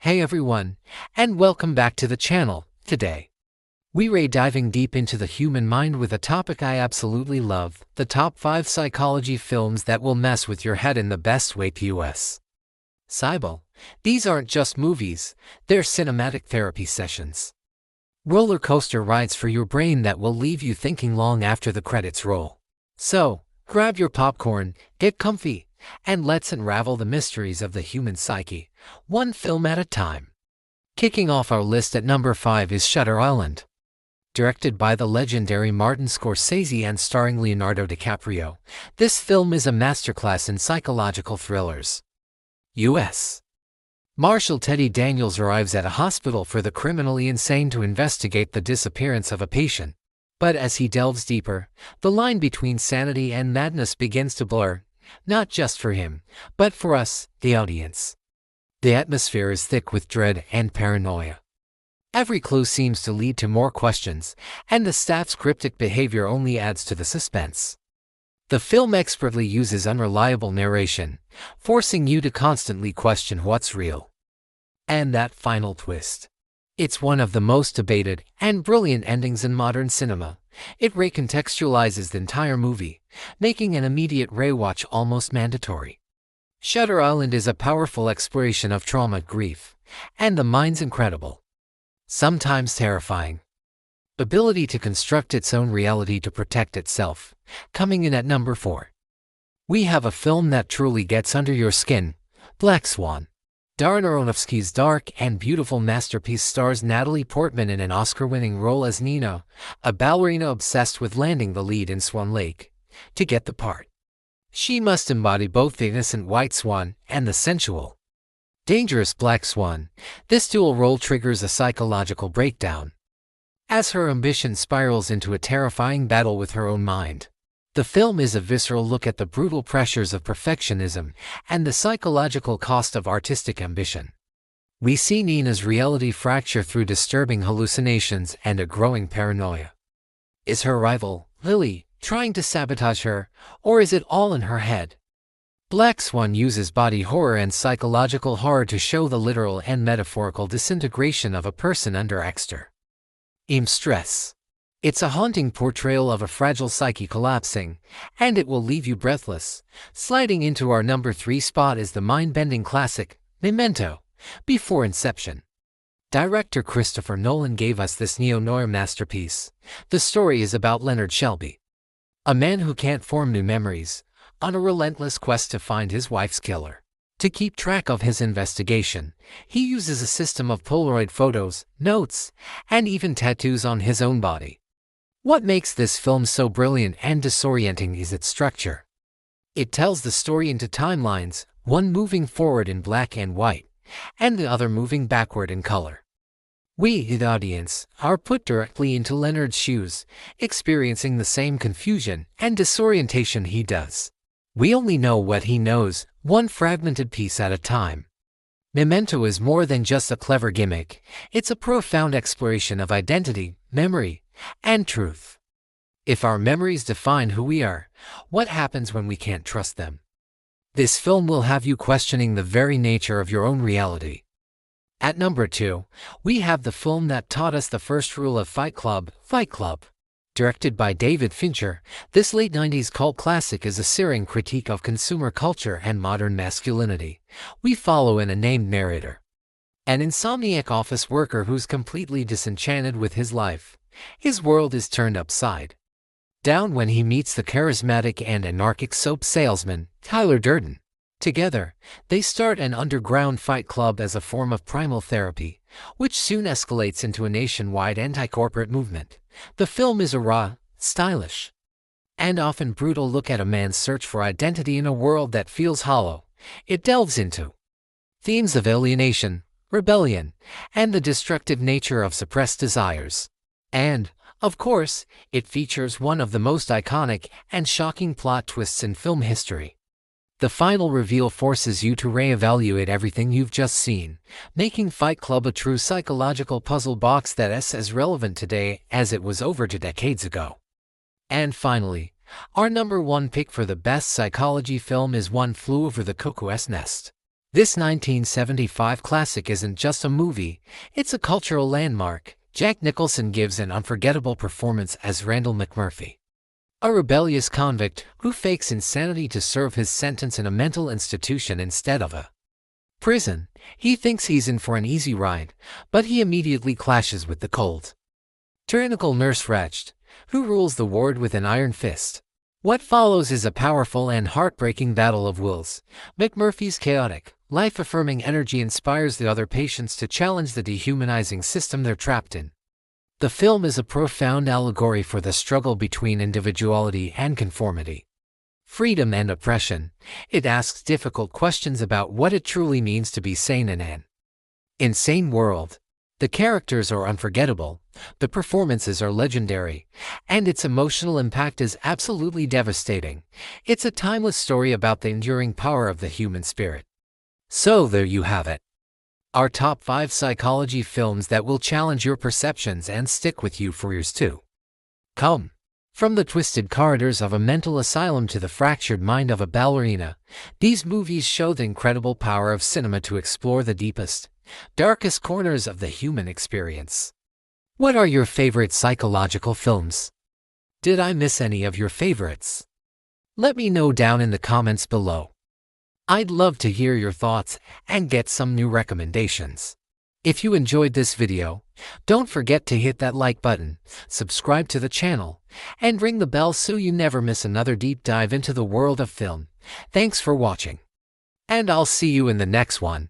Hey everyone, and welcome back to the channel. Today, we're diving deep into the human mind with a topic I absolutely love, the top 5 psychology films that will mess with your head in the best way to us. Cybele, these aren't just movies, they're cinematic therapy sessions. Roller coaster rides for your brain that will leave you thinking long after the credits roll. So, grab your popcorn, get comfy, and let's unravel the mysteries of the human psyche, one film at a time. Kicking off our list at number 5 is Shutter Island. Directed by the legendary Martin Scorsese and starring Leonardo DiCaprio, this film is a masterclass in psychological thrillers. U.S. Marshal Teddy Daniels arrives at a hospital for the criminally insane to investigate the disappearance of a patient. But as he delves deeper, the line between sanity and madness begins to blur, not just for him, but for us, the audience. The atmosphere is thick with dread and paranoia. Every clue seems to lead to more questions, and the staff's cryptic behavior only adds to the suspense. The film expertly uses unreliable narration, forcing you to constantly question what's real. And that final twist. It's one of the most debated and brilliant endings in modern cinema. It recontextualizes the entire movie, making an immediate rewatch almost mandatory. Shutter Island is a powerful exploration of trauma, grief, and the mind's incredible, sometimes terrifying, ability to construct its own reality to protect itself. Coming in at number 4, we have a film that truly gets under your skin, Black Swan. Darren Aronofsky's dark and beautiful masterpiece stars Natalie Portman in an Oscar-winning role as Nina, a ballerina obsessed with landing the lead in Swan Lake. To get the part, she must embody both the innocent white swan and the sensual, dangerous black swan. This dual role triggers a psychological breakdown, as her ambition spirals into a terrifying battle with her own mind. The film is a visceral look at the brutal pressures of perfectionism and the psychological cost of artistic ambition. We see Nina's reality fracture through disturbing hallucinations and a growing paranoia. Is her rival, Lily, trying to sabotage her, or is it all in her head? Black Swan uses body horror and psychological horror to show the literal and metaphorical disintegration of a person under extreme stress. It's a haunting portrayal of a fragile psyche collapsing, and it will leave you breathless. Sliding into our number 3 spot is the mind-bending classic, Memento, before Inception. Director Christopher Nolan gave us this neo-noir masterpiece. The story is about Leonard Shelby, a man who can't form new memories, on a relentless quest to find his wife's killer. To keep track of his investigation, he uses a system of Polaroid photos, notes, and even tattoos on his own body. What makes this film so brilliant and disorienting is its structure. It tells the story into timelines, one moving forward in black and white, and the other moving backward in color. We, the audience, are put directly into Leonard's shoes, experiencing the same confusion and disorientation he does. We only know what he knows, one fragmented piece at a time. Memento is more than just a clever gimmick. It's a profound exploration of identity, memory, and truth. If our memories define who we are, what happens when we can't trust them? This film will have you questioning the very nature of your own reality. At number 2, we have the film that taught us the first rule of Fight Club, Fight Club. Directed by David Fincher, this late 90s cult classic is a searing critique of consumer culture and modern masculinity. We follow an unnamed narrator, an insomniac office worker who's completely disenchanted with his life. His world is turned upside down when he meets the charismatic and anarchic soap salesman, Tyler Durden. Together, they start an underground fight club as a form of primal therapy, which soon escalates into a nationwide anti-corporate movement. The film is a raw, stylish, and often brutal look at a man's search for identity in a world that feels hollow. It delves into themes of alienation, rebellion, and the destructive nature of suppressed desires. And, of course, it features one of the most iconic and shocking plot twists in film history. The final reveal forces you to reevaluate everything you've just seen, making Fight Club a true psychological puzzle box that's as relevant today as it was over 2 decades ago. And finally, our number 1 pick for the best psychology film is One Flew Over the Cuckoo's Nest. This 1975 classic isn't just a movie, it's a cultural landmark. Jack Nicholson gives an unforgettable performance as Randall McMurphy, a rebellious convict who fakes insanity to serve his sentence in a mental institution instead of a prison. He thinks he's in for an easy ride, but he immediately clashes with the cold, tyrannical nurse Recht, who rules the ward with an iron fist. What follows is a powerful and heartbreaking battle of wills. McMurphy's chaotic, life-affirming energy inspires the other patients to challenge the dehumanizing system they're trapped in. The film is a profound allegory for the struggle between individuality and conformity, freedom and oppression. It asks difficult questions about what it truly means to be sane in an insane world. The characters are unforgettable, the performances are legendary, and its emotional impact is absolutely devastating. It's a timeless story about the enduring power of the human spirit. So there you have it. Our top 5 psychology films that will challenge your perceptions and stick with you for years to come. From the twisted corridors of a mental asylum to the fractured mind of a ballerina, these movies show the incredible power of cinema to explore the deepest, darkest corners of the human experience. What are your favorite psychological films? Did I miss any of your favorites? Let me know down in the comments below. I'd love to hear your thoughts and get some new recommendations. If you enjoyed this video, don't forget to hit that like button, subscribe to the channel, and ring the bell so you never miss another deep dive into the world of film. Thanks for watching, and I'll see you in the next one.